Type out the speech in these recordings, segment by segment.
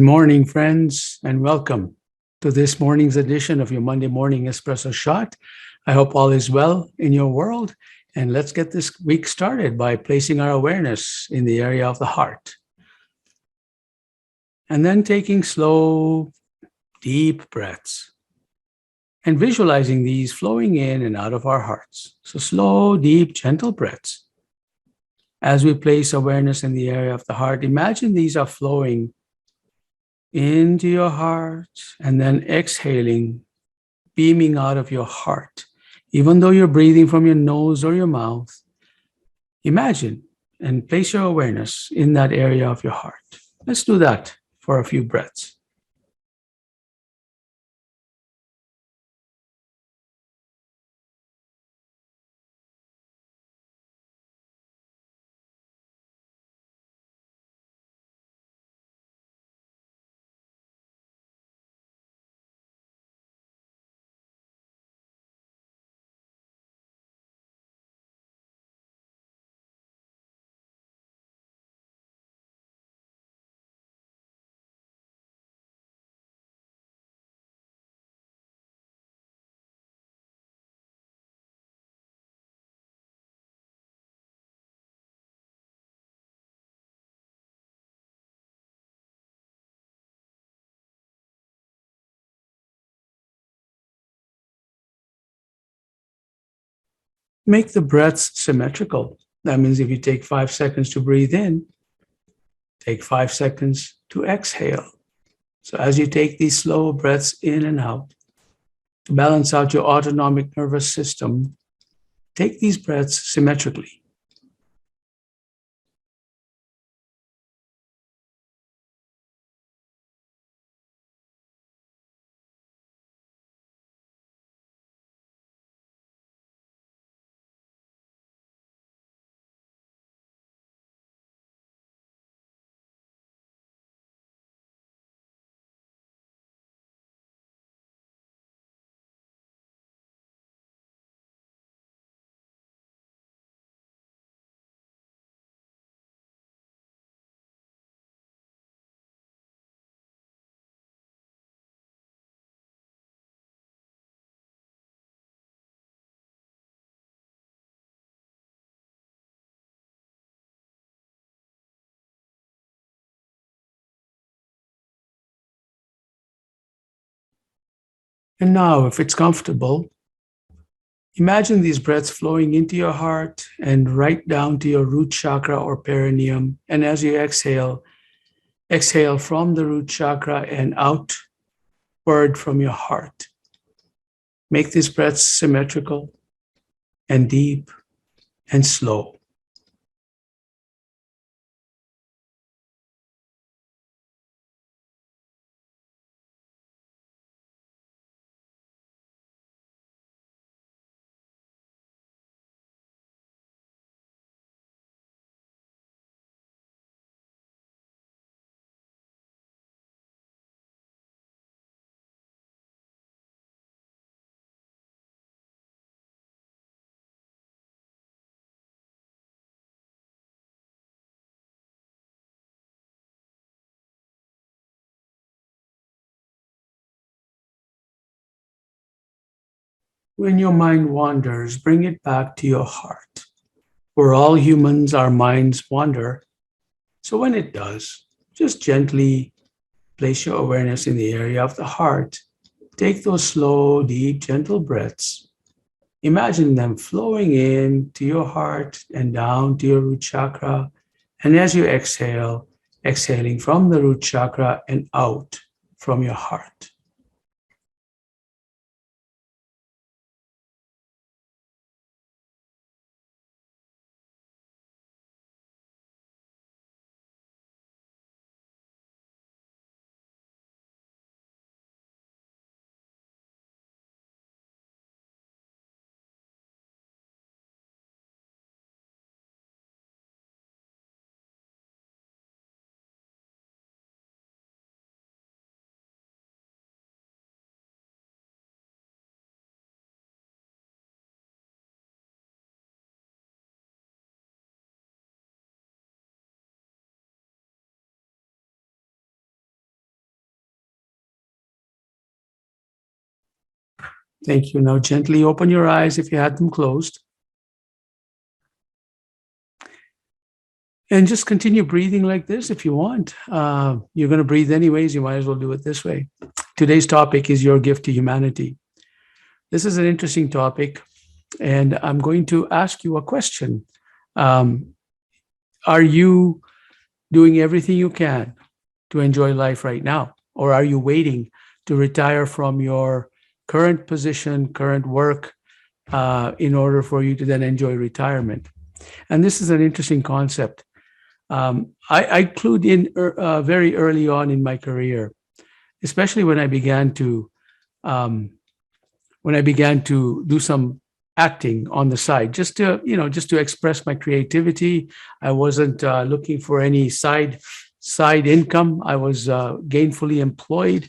morning, friends, and welcome to this morning's edition of your Monday Morning Espresso Shot. I hope all is well in your world. And let's get this week started by placing our awareness in the area of the heart. And then taking slow, deep breaths and visualizing these flowing in and out of our hearts. So slow, deep, gentle breaths. As we place awareness in the area of the heart, imagine these are flowing into your heart and then exhaling, beaming out of your heart. Even though you're breathing from your nose or your mouth, imagine and place your awareness in that area of your heart. Let's do that for a few breaths. Make the breaths symmetrical. That means if you take 5 seconds to breathe in, take 5 seconds to exhale. So as you take these slow breaths in and out, to balance out your autonomic nervous system, take these breaths symmetrically. And now, if it's comfortable, imagine these breaths flowing into your heart and right down to your root chakra or perineum. And as you exhale, exhale from the root chakra and outward from your heart. Make these breaths symmetrical and deep and slow. When your mind wanders, bring it back to your heart. For all humans, our minds wander. So when it does, just gently place your awareness in the area of the heart. Take those slow, deep, gentle breaths. Imagine them flowing in to your heart and down to your root chakra. And as you exhale, exhaling from the root chakra and out from your heart. Thank you. Now gently open your eyes if you had them closed. And just continue breathing like this if you want. You're going to breathe anyways. You might as well do it this way. Today's topic is your gift to humanity. This is an interesting topic, and I'm going to ask you a question. Um, are you doing everything you can to enjoy life right now? Or are you waiting to retire from your current position, current work, in order for you to then enjoy retirement? And this is an interesting concept. I clued in very early on in my career, especially when I began to um, do some acting on the side, just to express my creativity. I wasn't looking for any side income. I was gainfully employed,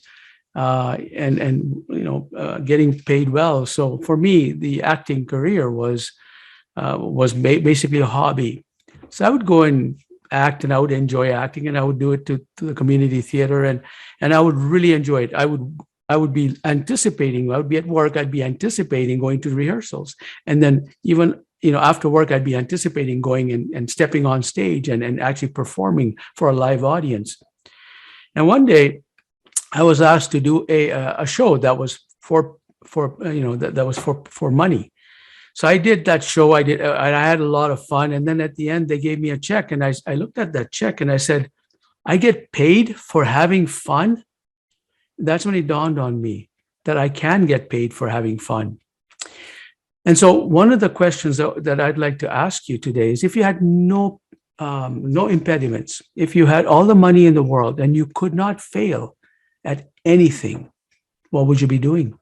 and getting paid well. So for me, the acting career was basically a hobby. So I would go and act, and I would enjoy acting, and I would do it to the community theater, and I would really enjoy it. I would be anticipating. I would be at work. I'd be anticipating going to rehearsals, and then even after work, I'd be anticipating going and stepping on stage and actually performing for a live audience. And one day, I was asked to do a show that was that was for money. So I did that show. I had a lot of fun. And then at the end, they gave me a check. And I looked at that check and I said, I get paid for having fun? That's when it dawned on me that I can get paid for having fun. And so one of the questions that I'd like to ask you today is, if you had no impediments, if you had all the money in the world and you could not fail at anything, what would you be doing?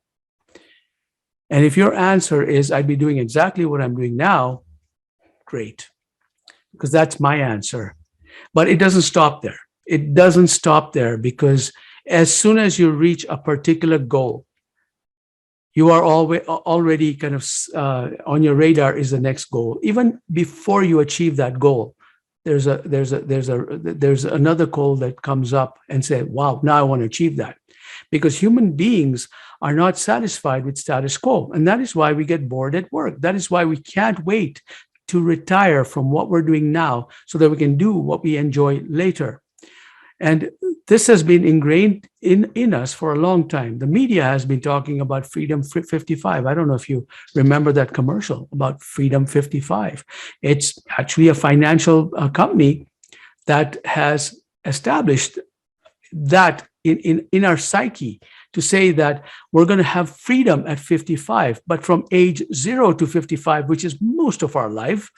And if your answer is, I'd be doing exactly what I'm doing now, great, because that's my answer. But it doesn't stop there. It doesn't stop there, because as soon as you reach a particular goal, you are already kind of on your radar is the next goal. Even before you achieve that goal, there's another goal that comes up and say, wow, now I want to achieve that. Because human beings are not satisfied with status quo. And that is why we get bored at work. That is why we can't wait to retire from what we're doing now so that we can do what we enjoy later. And this has been ingrained in us for a long time. The media has been talking about Freedom 55. I don't know if you remember that commercial about Freedom 55. It's actually a financial company that has established that in our psyche, to say that we're going to have freedom at 55, but from age 0 to 55, which is most of our life,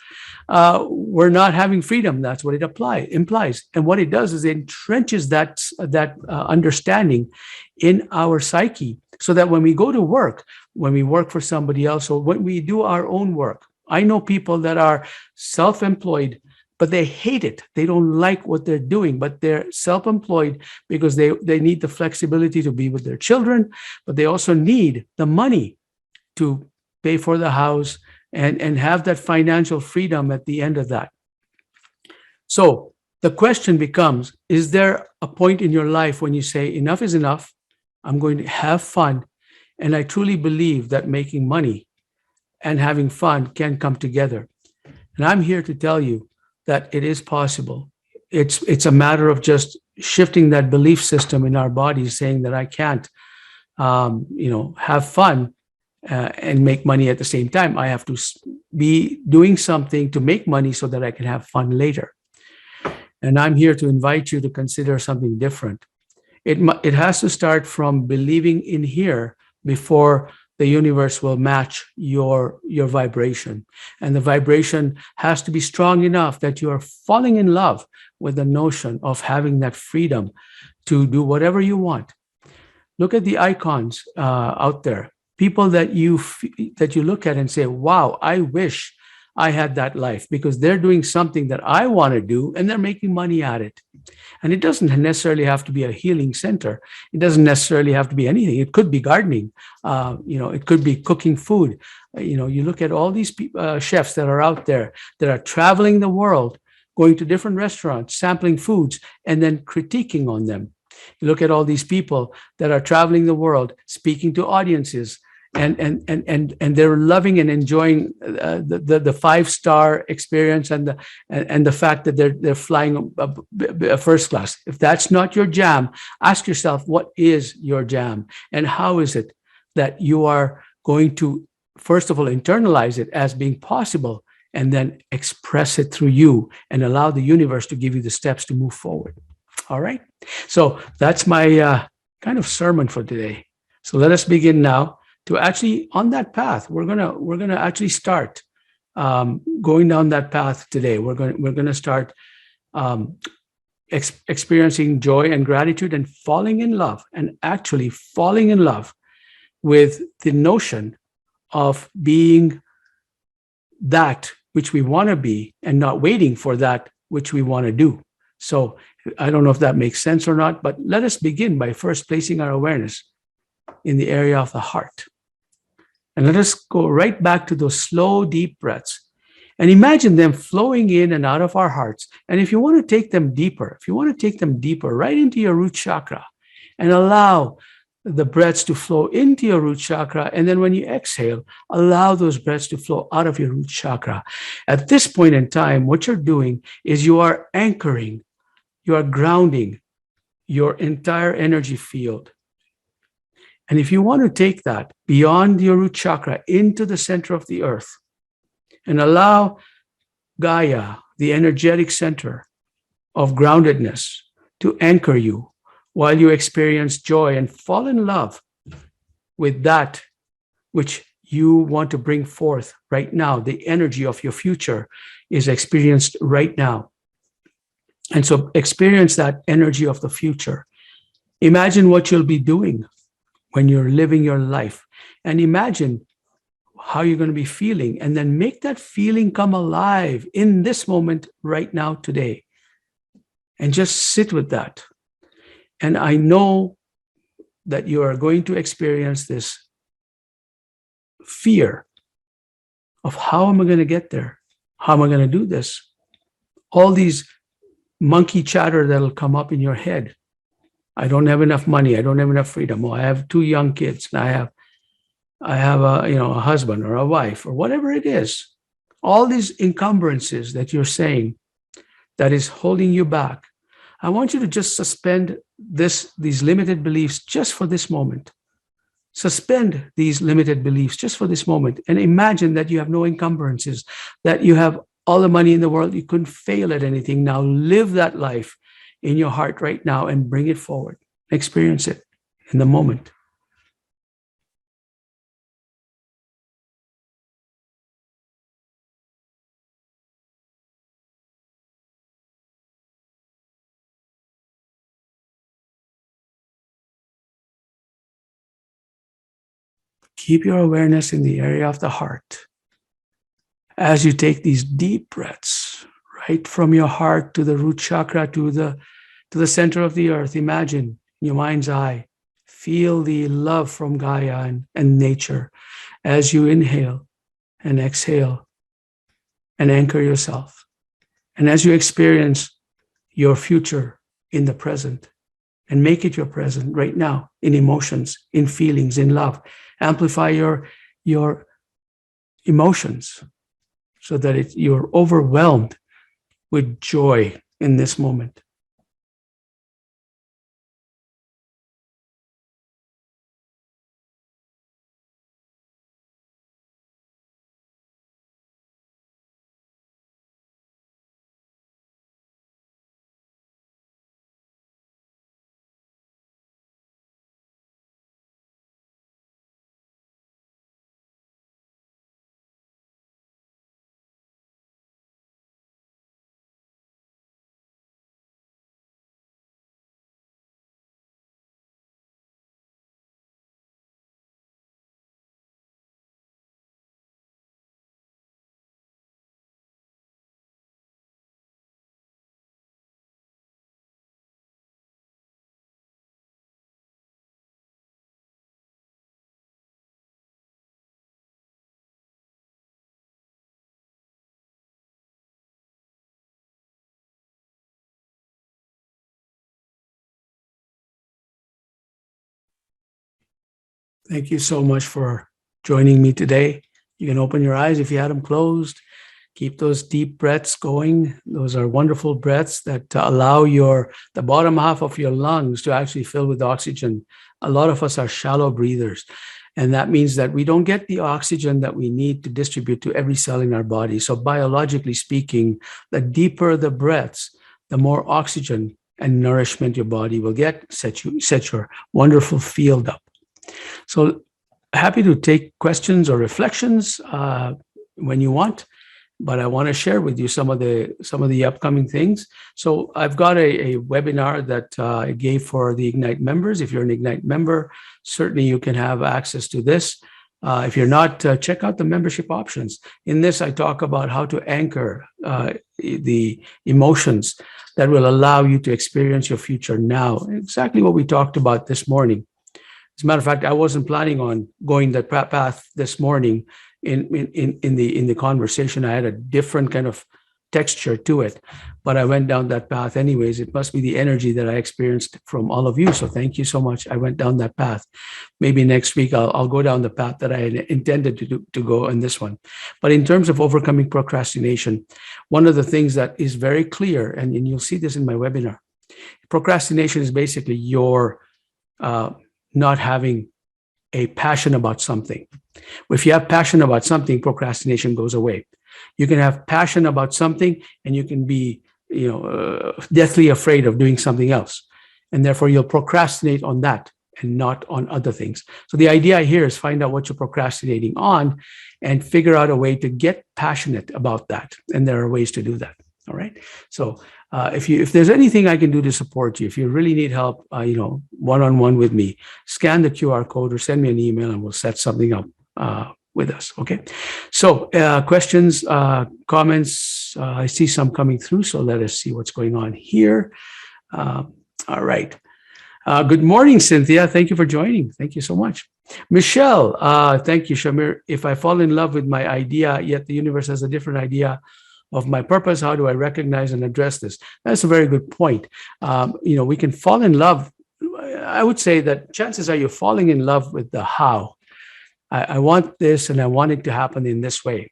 we're not having freedom. That's what it implies. And what it does is it entrenches that understanding in our psyche, so that when we go to work, when we work for somebody else, or when we do our own work, I know people that are self-employed, but they hate it. They don't like what they're doing, but they're self-employed because they need the flexibility to be with their children, but they also need the money to pay for the house and have that financial freedom at the end of that. So the question becomes, is there a point in your life when you say, enough is enough, I'm going to have fun, and I truly believe that making money and having fun can come together? And I'm here to tell you that it is possible. It's a matter of just shifting that belief system in our bodies, saying that I can't, have fun and make money at the same time. I have to be doing something to make money so that I can have fun later. And I'm here to invite you to consider something different. It has to start from believing in here before the universe will match your vibration. And the vibration has to be strong enough that you are falling in love with the notion of having that freedom to do whatever you want. Look at the icons out there, people that you look at and say, wow, I wish I had that life, because they're doing something that I want to do and they're making money at it. And it doesn't necessarily have to be a healing center. It doesn't necessarily have to be anything. It could be gardening. It could be cooking food. You look at all these chefs that are out there that are traveling the world, going to different restaurants, sampling foods, and then critiquing on them. You look at all these people that are traveling the world, speaking to audiences, and they're loving and enjoying the 5-star experience and the fact that they're flying a first class. If that's not your jam, ask yourself, what is your jam, and how is it that you are going to, first of all, internalize it as being possible, and then express it through you and allow the universe to give you the steps to move forward. All right. So that's my kind of sermon for today. So let us begin now to actually on that path. We're gonna actually start going down that path today. We're gonna start experiencing joy and gratitude and falling in love, and actually falling in love with the notion of being that which we want to be and not waiting for that which we want to do. So I don't know if that makes sense or not, but let us begin by first placing our awareness in the area of the heart. And let us go right back to those slow, deep breaths and imagine them flowing in and out of our hearts. And if you want to take them deeper, right into your root chakra and allow the breaths to flow into your root chakra. And then when you exhale, allow those breaths to flow out of your root chakra. At this point in time, what you're doing is you are anchoring, you are grounding your entire energy field. And if you want to take that beyond your root chakra into the center of the earth and allow Gaia, the energetic center of groundedness, to anchor you while you experience joy and fall in love with that which you want to bring forth right now. The energy of your future is experienced right now. And so experience that energy of the future. Imagine what you'll be doing when you're living your life, and imagine how you're going to be feeling, and then make that feeling come alive in this moment right now today, and just sit with that. And I know that you are going to experience this fear of, how am I going to get there? How am I going to do this? All these monkey chatter that'll come up in your head. I don't have enough money. I don't have enough freedom. Oh, I have 2 young kids. And I have a husband or a wife or whatever it is. All these encumbrances that you're saying that is holding you back. I want you to just suspend these limited beliefs just for this moment. Suspend these limited beliefs just for this moment, and imagine that you have no encumbrances, that you have all the money in the world. You couldn't fail at anything. Now live that life in your heart right now and bring it forward. Experience it in the moment. Keep your awareness in the area of the heart as you take these deep breaths right from your heart to the root chakra, to the center of the earth. Imagine in your mind's eye, feel the love from Gaia and nature as you inhale and exhale and anchor yourself. And as you experience your future in the present, and make it your present right now, in emotions, in feelings, in love. Amplify your emotions so that you're overwhelmed with joy in this moment. Thank you so much for joining me today. You can open your eyes if you had them closed. Keep those deep breaths going. Those are wonderful breaths that allow the bottom half of your lungs to actually fill with oxygen. A lot of us are shallow breathers. And that means that we don't get the oxygen that we need to distribute to every cell in our body. So biologically speaking, the deeper the breaths, the more oxygen and nourishment your body will get, set your wonderful field up. So happy to take questions or reflections when you want. But I want to share with you some of the upcoming things. So I've got a webinar that I gave for the Ignite members. If you're an Ignite member, certainly you can have access to this. If you're not, check out the membership options. In this, I talk about how to anchor the emotions that will allow you to experience your future now. Exactly what we talked about this morning. As a matter of fact, I wasn't planning on going that path this morning. In the conversation, I had a different kind of texture to it, but I went down that path anyways. It must be the energy that I experienced from all of you. So thank you so much. I went down that path. Maybe next week I'll go down the path that I had intended to go in this one. But in terms of overcoming procrastination, one of the things that is very clear, and you'll see this in my webinar, procrastination is basically your not having a passion about something. If you have passion about something, procrastination goes away. You can have passion about something and you can be, deathly afraid of doing something else. And therefore you'll procrastinate on that and not on other things. So the idea here is find out what you're procrastinating on and figure out a way to get passionate about that. And there are ways to do that. All right. So if there's anything I can do to support you, if you really need help, one-on-one with me, scan the QR code or send me an email and we'll set something up with us. Okay. So questions, comments, I see some coming through. So let us see what's going on here. All right. Good morning, Cynthia. Thank you for joining. Thank you so much. Michelle, thank you, Shamir. If I fall in love with my idea, yet the universe has a different idea of my purpose, how do I recognize and address this? That's a very good point. We can fall in love. I would say that chances are you're falling in love with the how. I want this and I want it to happen in this way.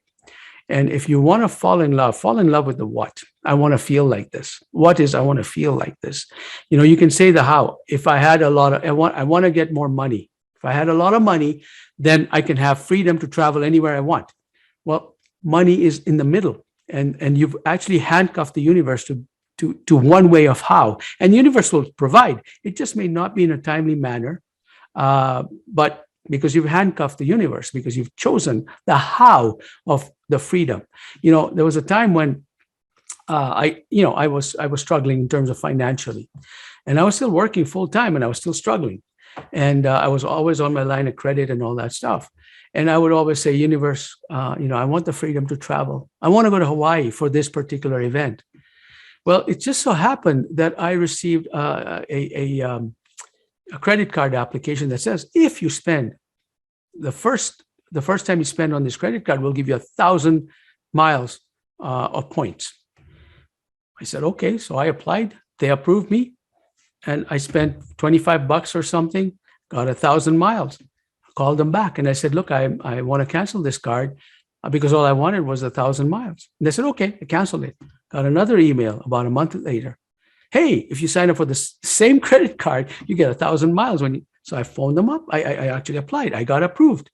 And if you want to fall in love with the what. I want to feel like this. What is I want to feel like this? You can say the how. If I had I want to get more money. If I had a lot of money, then I can have freedom to travel anywhere I want. Well, money is in the middle. And you've actually handcuffed the universe to one way of how. And the universe will provide. It just may not be in a timely manner, but because you've handcuffed the universe, because you've chosen the how of the freedom. There was a time when I was struggling in terms of financially, and I was still working full time, and I was still struggling, and I was always on my line of credit and all that stuff. And I would always say, universe, I want the freedom to travel. I want to go to Hawaii for this particular event. Well, it just so happened that I received a credit card application that says, if you spend the first time you spend on this credit card, we'll give you 1,000 miles of points. I said, okay. So I applied. They approved me. And I spent $25 or something, got 1,000 miles. Called them back and I said, look, I want to cancel this card because all I wanted was 1,000 miles. And they said, okay, I canceled it. Got another email about a month later. Hey, if you sign up for the same credit card, you get 1,000 miles. So I phoned them up. I actually applied. I got approved.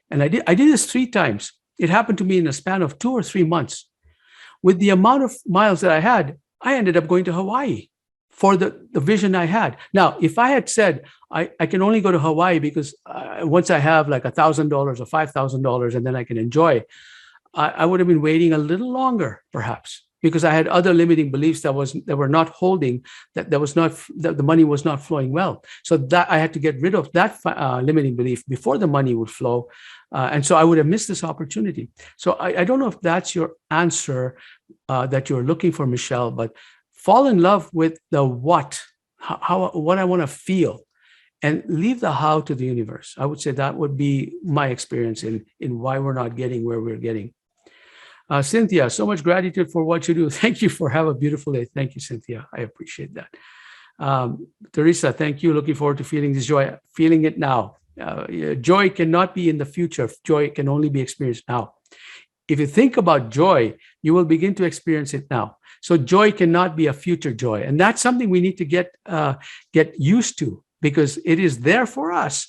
And I did this 3 times. It happened to me in a span of 2 or 3 months. With the amount of miles that I had, I ended up going to Hawaii for the vision I had. Now, if I had said, I can only go to Hawaii because once I have like $1,000 or $5,000 and then I can enjoy, I would have been waiting a little longer, perhaps, because I had other limiting beliefs that were not holding, that the money was not flowing well. So that I had to get rid of that limiting belief before the money would flow. And so I would have missed this opportunity. So I don't know if that's your answer that you're looking for, Michelle, but fall in love with the what I want to feel, and leave the how to the universe. I would say that would be my experience in why we're not getting where we're getting. Cynthia, so much gratitude for what you do. Thank you. Have a beautiful day. Thank you, Cynthia. I appreciate that. Teresa, thank you. Looking forward to feeling this joy. Feeling it now. Joy cannot be in the future. Joy can only be experienced now. If you think about joy, you will begin to experience it now. So joy cannot be a future joy, and that's something we need to get used to, because it is there for us.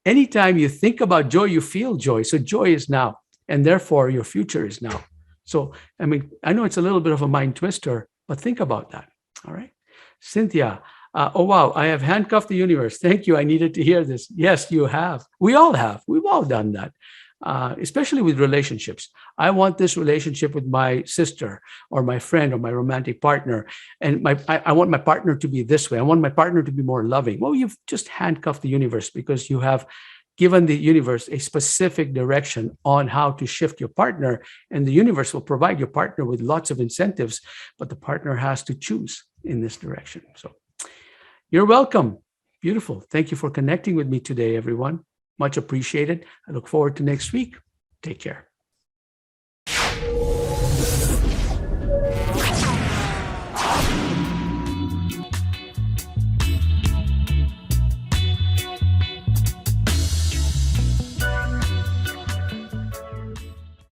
Anytime you think about joy, you feel joy. So joy is now, and therefore your future is now. So, I mean, I know it's a little bit of a mind twister, but think about that. All right. Cynthia, oh, wow, I have handcuffed the universe. Thank you. I needed to hear this. Yes, you have. We all have. We've all done that, especially with relationships. I want this relationship with my sister or my friend or my romantic partner. And I want my partner to be this way. I want my partner to be more loving. Well, you've just handcuffed the universe, because you have given the universe a specific direction on how to shift your partner. And the universe will provide your partner with lots of incentives, but the partner has to choose in this direction. So you're welcome. Beautiful. Thank you for connecting with me today, everyone. Much appreciated. I look forward to next week. Take care.